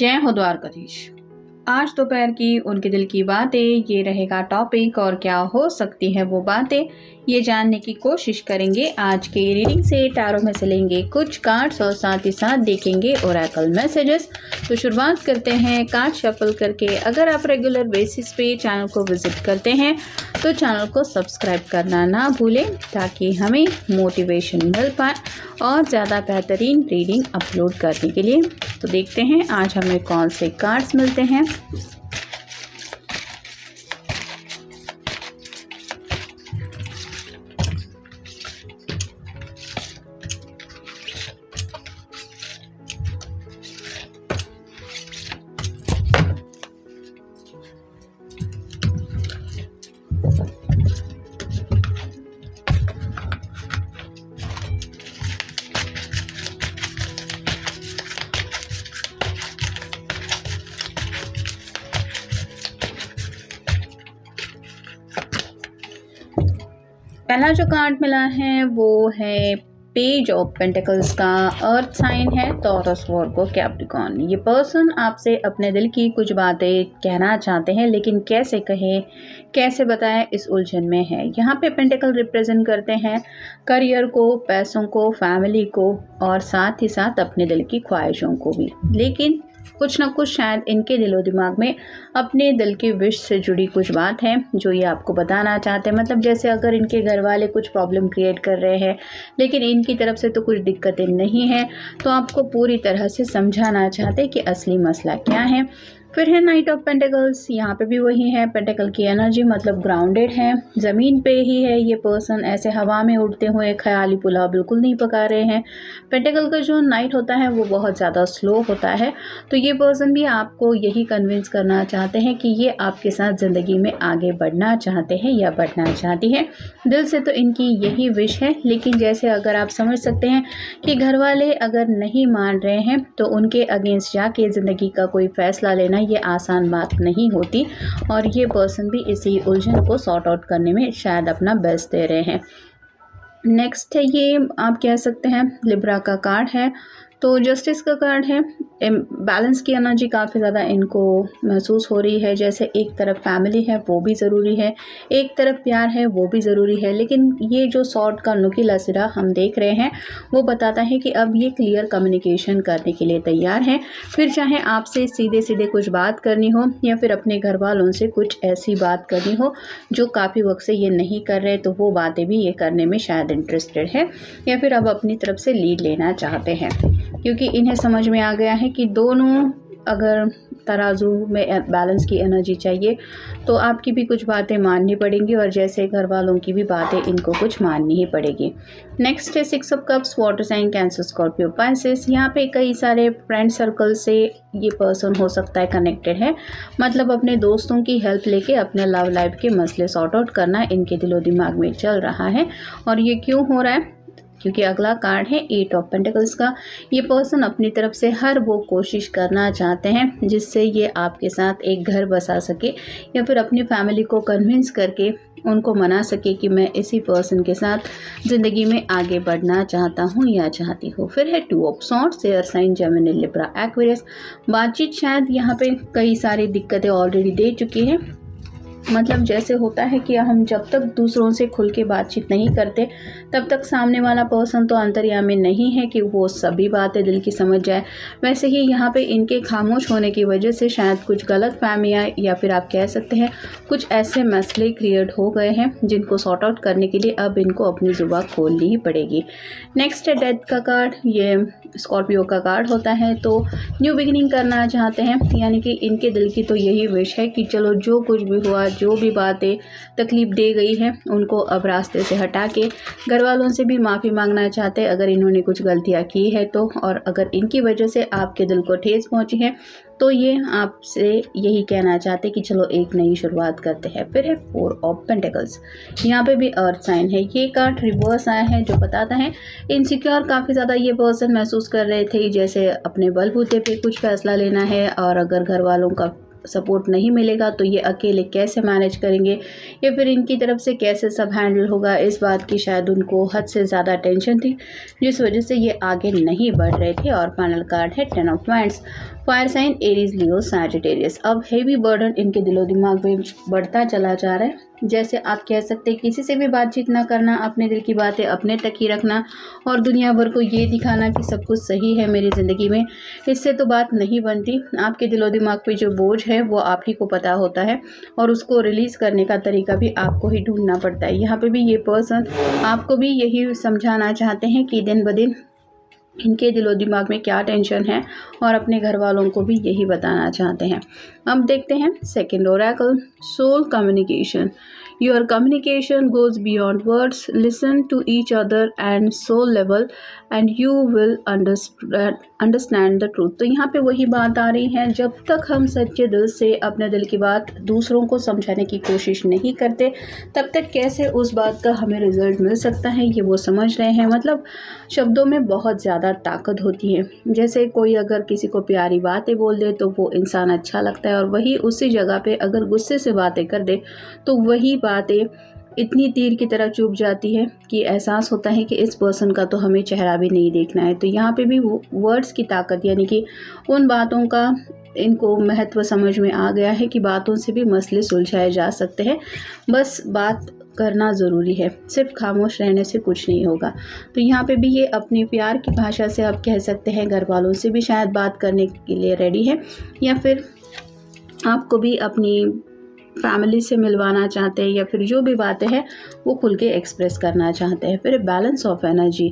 जय हो द्वारकाधीश। आज दोपहर की उनके दिल की बातें, ये रहेगा टॉपिक। और क्या हो सकती है वो बातें, ये जानने की कोशिश करेंगे। आज के रीडिंग से टैरो में से लेंगे कुछ कार्ड्स और साथ ही साथ देखेंगे ओरेकल मैसेजेस। तो शुरुआत करते हैं कार्ड शफल करके। अगर आप रेगुलर बेसिस पे चैनल को विजिट करते हैं तो चैनल को सब्सक्राइब करना ना भूलें, ताकि हमें मोटिवेशन मिल पाए और ज़्यादा बेहतरीन रीडिंग अपलोड करने के लिए। तो देखते हैं आज हमें कौन से कार्ड्स मिलते हैं। पहला जो कार्ड मिला है वो है पेज ऑफ पेंटिकल्स का। अर्थ साइन है टॉरस, वर्गो, कैप्रिकॉर्न। ये पर्सन आपसे अपने दिल की कुछ बातें कहना चाहते हैं, लेकिन कैसे कहें, कैसे बताएं, इस उलझन में है। यहाँ पे पेंटिकल रिप्रेजेंट करते हैं करियर को, पैसों को, फैमिली को और साथ ही साथ अपने दिल की ख्वाहिशों को भी। लेकिन कुछ ना कुछ शायद इनके दिलो दिमाग में अपने दिल के विश से जुड़ी कुछ बात है जो ये आपको बताना चाहते हैं। मतलब जैसे अगर इनके घर वाले कुछ प्रॉब्लम क्रिएट कर रहे हैं, लेकिन इनकी तरफ से तो कुछ दिक्कतें नहीं है, तो आपको पूरी तरह से समझाना चाहते हैं कि असली मसला क्या है। फिर है नाइट ऑफ पेंटिकल्स। यहाँ पे भी वही है, पेंटिकल की एनर्जी मतलब ग्राउंडेड है, ज़मीन पे ही है ये पर्सन। ऐसे हवा में उड़ते हुए ख्याली पुलाव बिल्कुल नहीं पका रहे हैं। पेंटिकल का जो नाइट होता है वो बहुत ज़्यादा स्लो होता है। तो ये पर्सन भी आपको यही कन्विंस करना चाहते हैं कि ये आपके साथ ज़िंदगी में आगे बढ़ना चाहते हैं या बढ़ना चाहती है। दिल से तो इनकी यही विश है, लेकिन जैसे अगर आप समझ सकते हैं कि घर वाले अगर नहीं मान रहे हैं तो उनके अगेंस्ट जाके ज़िंदगी का कोई फ़ैसला लेना ये आसान बात नहीं होती। और ये पर्सन भी इसी उलझन को सॉर्ट आउट करने में शायद अपना बेस्ट दे रहे हैं। नेक्स्ट है ये आप कह सकते हैं लिब्रा का कार्ड है। तो जस्टिस का कार्ड है। बैलेंस की एनर्जी काफ़ी ज़्यादा इनको महसूस हो रही है। जैसे एक तरफ फैमिली है वो भी ज़रूरी है, एक तरफ प्यार है वो भी ज़रूरी है, लेकिन ये जो सॉर्ट का नुकीला सिरा हम देख रहे हैं वो बताता है कि अब ये क्लियर कम्युनिकेशन करने के लिए तैयार हैं। फिर चाहे आपसे सीधे सीधे कुछ बात करनी हो या फिर अपने घर वालों से कुछ ऐसी बात करनी हो जो काफ़ी वक्त से ये नहीं कर रहे, तो वो बातें भी ये करने में शायद इंटरेस्टेड है या फिर अब अपनी तरफ से लीड लेना चाहते हैं। क्योंकि इन्हें समझ में आ गया है कि दोनों अगर तराजू में बैलेंस की एनर्जी चाहिए तो आपकी भी कुछ बातें माननी पड़ेंगी और जैसे घर वालों की भी बातें इनको कुछ माननी ही पड़ेगी। नेक्स्ट है 6 of cups, water sign, Cancer, Scorpio, Pisces. यहाँ पे कई सारे फ्रेंड सर्कल से ये पर्सन हो सकता है कनेक्टेड है। मतलब अपने दोस्तों की हेल्प लेके अपने लव लाइफ के मसले सॉर्ट आउट करना इनके दिलो दिमाग में चल रहा है। और ये क्यों हो रहा है, क्योंकि अगला कार्ड है 8 ऑफ पेंटिकल्स का। ये पर्सन अपनी तरफ से हर वो कोशिश करना चाहते हैं जिससे ये आपके साथ एक घर बसा सके या फिर अपनी फैमिली को कन्विंस करके उनको मना सके कि मैं इसी पर्सन के साथ ज़िंदगी में आगे बढ़ना चाहता हूँ या चाहती हूँ। फिर है 2 of swords, air sign, Gemini, Libra, Aquarius. बातचीत शायद यहाँ पे कई सारी दिक्कतें ऑलरेडी दे चुकी है। मतलब जैसे होता है कि हम जब तक दूसरों से खुल के बातचीत नहीं करते तब तक सामने वाला पर्सन तो अंतर्यामी नहीं है कि वो सभी बातें दिल की समझ जाए। वैसे ही यहाँ पे इनके खामोश होने की वजह से शायद कुछ गलत फहमियाँ या फिर आप कह सकते हैं कुछ ऐसे मसले क्रिएट हो गए हैं जिनको सॉर्ट आउट करने के लिए अब इनको अपनी जुबान खोलनी ही पड़ेगी। नेक्स्ट है डेथ का कार्ड। ये स्कॉर्पियो का कार्ड होता है। तो न्यू बिगिनिंग करना चाहते हैं, यानी कि इनके दिल की तो यही विश है कि चलो जो कुछ भी हुआ, जो भी बातें तकलीफ दे गई है उनको अब रास्ते से हटा के घर वालों से भी माफ़ी मांगना चाहते हैं अगर इन्होंने कुछ गलतियां की है तो। और अगर इनकी वजह से आपके दिल को ठेस पहुंची है तो ये आपसे यही कहना चाहते हैं कि चलो एक नई शुरुआत करते हैं। फिर है 4 ऑफ पेंटिकल्स। यहाँ पे भी अर्थ साइन है। ये कार्ड रिवर्स आया है जो बताता है इनसिक्योर काफ़ी ज़्यादा ये पर्सन महसूस कर रहे थे, जैसे अपने बलबूते पे कुछ फैसला लेना है और अगर घर वालों का सपोर्ट नहीं मिलेगा तो ये अकेले कैसे मैनेज करेंगे या फिर इनकी तरफ से कैसे सब हैंडल होगा, इस बात की शायद उनको हद से ज़्यादा टेंशन थी जिस वजह से ये आगे नहीं बढ़ रहे थे। और फाइनल कार्ड है 10 of wands. Fire sign Aries, Leo, Sagittarius. अब हेवी बर्डन इनके दिलो दिमाग में बढ़ता चला जा रहा है। जैसे आप कह सकते हैं किसी से भी बातचीत ना करना, अपने दिल की बातें अपने तक ही रखना और दुनिया भर को ये दिखाना कि सब कुछ सही है मेरी ज़िंदगी में, इससे तो बात नहीं बनती। आपके दिलो दिमाग पे जो बोझ है वो आप ही को पता होता है और उसको रिलीज़ करने का तरीका भी आपको ही ढूंढना पड़ता है। यहाँ पे भी ये पर्सन आपको भी यही समझाना चाहते हैं कि दिन ब दिन इनके दिलो दिमाग में क्या टेंशन है और अपने घर वालों को भी यही बताना चाहते हैं। अब देखते हैं second oracle, soul communication. Your communication goes beyond words, listen to each other and soul level and you will understand the truth. तो यहाँ पे वही बात आ रही है, जब तक हम सच्चे दिल से अपने दिल की बात दूसरों को समझाने की कोशिश नहीं करते तब तक कैसे उस बात का हमें रिजल्ट मिल सकता है, ये वो समझ रहे हैं। मतलब शब्दों में बहुत ज़्यादा ताकत होती है। जैसे कोई अगर किसी को प्यारी बातें बोल दे तो वो इंसान अच्छा लगता है, और वही उसी जगह पे अगर गुस्से से बातें कर दे तो वही बातें इतनी तीर की तरह चुभ जाती है कि एहसास होता है कि इस पर्सन का तो हमें चेहरा भी नहीं देखना है। तो यहाँ पे भी वर्ड्स की ताकत, यानी कि उन बातों का इनको महत्व समझ में आ गया है कि बातों से भी मसले सुलझाए जा सकते हैं, बस बात करना ज़रूरी है, सिर्फ खामोश रहने से कुछ नहीं होगा। तो यहाँ पे भी ये अपनी प्यार की भाषा से आप कह सकते हैं घर वालों से भी शायद बात करने के लिए रेडी है, या फिर आपको भी अपनी फैमिली से मिलवाना चाहते हैं, या फिर जो भी बातें हैं वो खुल के एक्सप्रेस करना चाहते हैं। फिर balance of energy,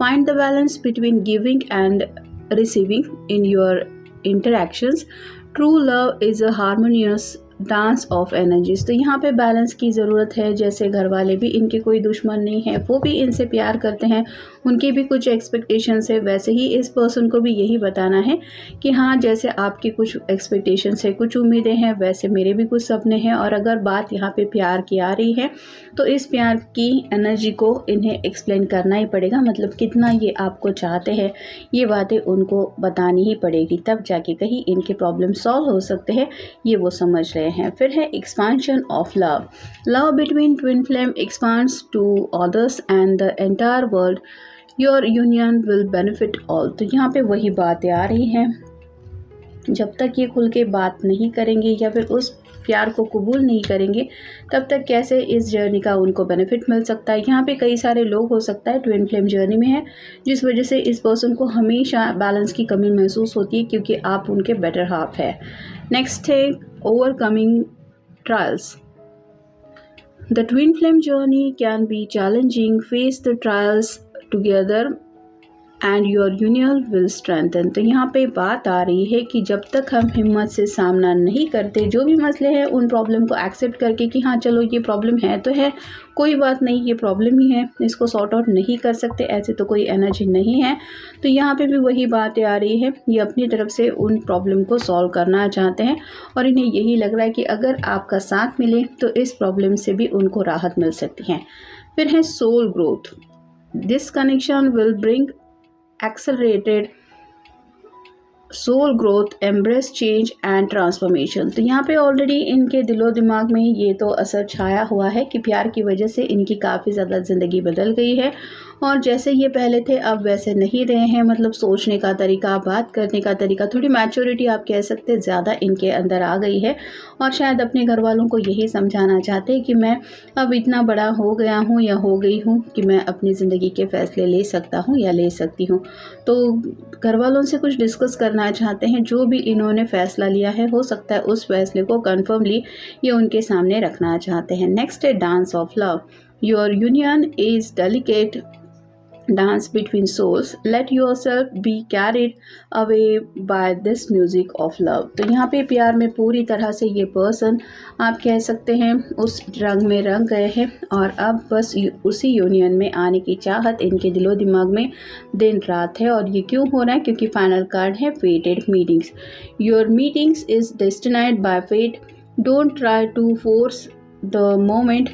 find the balance between giving and receiving in your interactions, true love is a harmonious dance of energies. तो यहाँ पे बैलेंस की ज़रूरत है। जैसे घर वाले भी इनके कोई दुश्मन नहीं है, वो भी इनसे प्यार करते हैं, उनकी भी कुछ एक्सपेक्टेशंस है, वैसे ही इस पर्सन को भी यही बताना है कि हाँ, जैसे आपकी कुछ एक्सपेक्टेशंस है, कुछ उम्मीदें हैं, वैसे मेरे भी कुछ सपने हैं। और अगर बात यहाँ पे प्यार की आ रही है तो इस प्यार की एनर्जी को इन्हें एक्सप्लेन करना ही पड़ेगा, मतलब कितना ये आपको चाहते हैं ये बातें उनको बतानी ही पड़ेगी, तब जाके कहीं इनके प्रॉब्लम सॉल्व हो सकते हैं, ये वो समझ रहे हैं। फिर है expansion of love, love between twin flame expands to others and the entire world, your union will benefit all. तो यहाँ पे वही बातें आ रही हैं, जब तक ये खुल के बात नहीं करेंगे या फिर उस प्यार को कबूल नहीं करेंगे तब तक कैसे इस जर्नी का उनको बेनिफिट मिल सकता है। यहाँ पे कई सारे लोग हो सकता है ट्विन फ्लेम जर्नी में है, जिस वजह से इस पर्सन को हमेशा बैलेंस की कमी महसूस होती है, क्योंकि आप उनके बेटर हाफ है। नेक्स्ट है overcoming trials, the twin flame journey can be challenging, face the trials together and your union will strengthen. तो यहाँ पे बात आ रही है कि जब तक हम हिम्मत से सामना नहीं करते, जो भी मसले हैं उन प्रॉब्लम को एक्सेप्ट करके कि हाँ चलो ये प्रॉब्लम है तो है, कोई बात नहीं, ये प्रॉब्लम ही है, इसको सॉर्ट आउट नहीं कर सकते, ऐसे तो कोई एनर्जी नहीं है। तो यहाँ पे भी वही बातें आ रही है, ये अपनी तरफ से उन प्रॉब्लम को सॉल्व करना चाहते हैं और इन्हें यही लग रहा है कि अगर आपका साथ मिले तो इस प्रॉब्लम से भी उनको राहत मिल सकती है। फिर है soul growth, this connection will bring accelerated soul growth, embrace change and transformation। तो यहाँ पे ऑलरेडी इनके दिलो दिमाग में ये तो असर छाया हुआ है कि प्यार की वजह से इनकी काफ़ी ज़्यादा ज़िंदगी बदल गई है, और जैसे ये पहले थे अब वैसे नहीं रहे हैं। मतलब सोचने का तरीका, बात करने का तरीका, थोड़ी मैच्योरिटी आप कह सकते हैं ज़्यादा इनके अंदर आ गई है, और शायद अपने घर वालों को यही समझाना चाहते हैं कि मैं अब इतना बड़ा हो गया हूँ या हो गई हूँ कि मैं अपनी ज़िंदगी के फ़ैसले ले सकता हूँ या ले सकती हूँ। तो घर वालों से कुछ डिस्कस करना चाहते हैं, जो भी इन्होंने फ़ैसला लिया है हो सकता है उस फैसले को कन्फर्मली ये उनके सामने रखना चाहते हैं। नेक्स्ट है dance of love, your union is delicate dance between souls, let yourself be carried away by this music of love। तो यहाँ पे प्यार में पूरी तरह से ये पर्सन आप कह सकते हैं उस रंग में रंग गए हैं, और अब बस उसी यूनियन में आने की चाहत इनके दिलो दिमाग में दिन रात है। और ये क्यों हो रहा है, क्योंकि फाइनल कार्ड है fated meetings, your meetings is destined by fate, don't try to force the moment,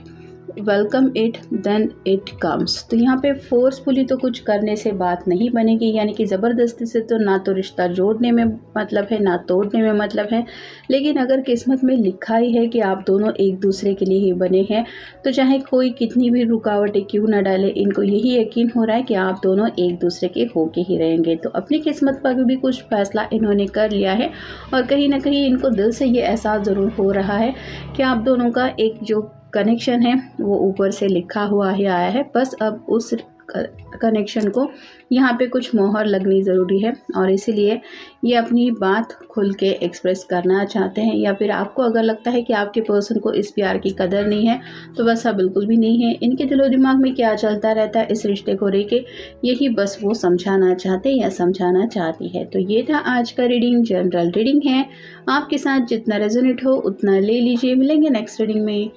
welcome it then it comes. तो यहाँ पे फोर्सफुली तो कुछ करने से बात नहीं बनेगी, यानी कि ज़बरदस्ती से तो ना तो रिश्ता जोड़ने में मतलब है ना तोड़ने में मतलब है। लेकिन अगर किस्मत में लिखा ही है कि आप दोनों एक दूसरे के लिए ही बने हैं, तो चाहे कोई कितनी भी रुकावटें क्यों ना डाले, इनको यही यकीन हो रहा है कि आप दोनों एक दूसरे के होके ही रहेंगे। तो अपनी किस्मत पर भी कुछ फैसला इन्होंने कर लिया है और कहीं ना कहीं इनको दिल से ये एहसास ज़रूर हो रहा है कि आप दोनों का एक जो कनेक्शन है वो ऊपर से लिखा हुआ ही आया है। बस अब उस कनेक्शन को यहाँ पे कुछ मोहर लगनी ज़रूरी है और इसीलिए ये अपनी बात खुल के एक्सप्रेस करना चाहते हैं। या फिर आपको अगर लगता है कि आपके पर्सन को इस प्यार की कदर नहीं है, तो वैसा बिल्कुल भी नहीं है। इनके दिलो दिमाग में क्या चलता रहता है इस रिश्ते को लेके, यही बस वो समझाना चाहते या समझाना चाहती है। तो ये था आज का रीडिंग, जनरल रीडिंग है। आपके साथ जितना रेजोनेट हो उतना ले लीजिए। मिलेंगे नेक्स्ट रीडिंग में।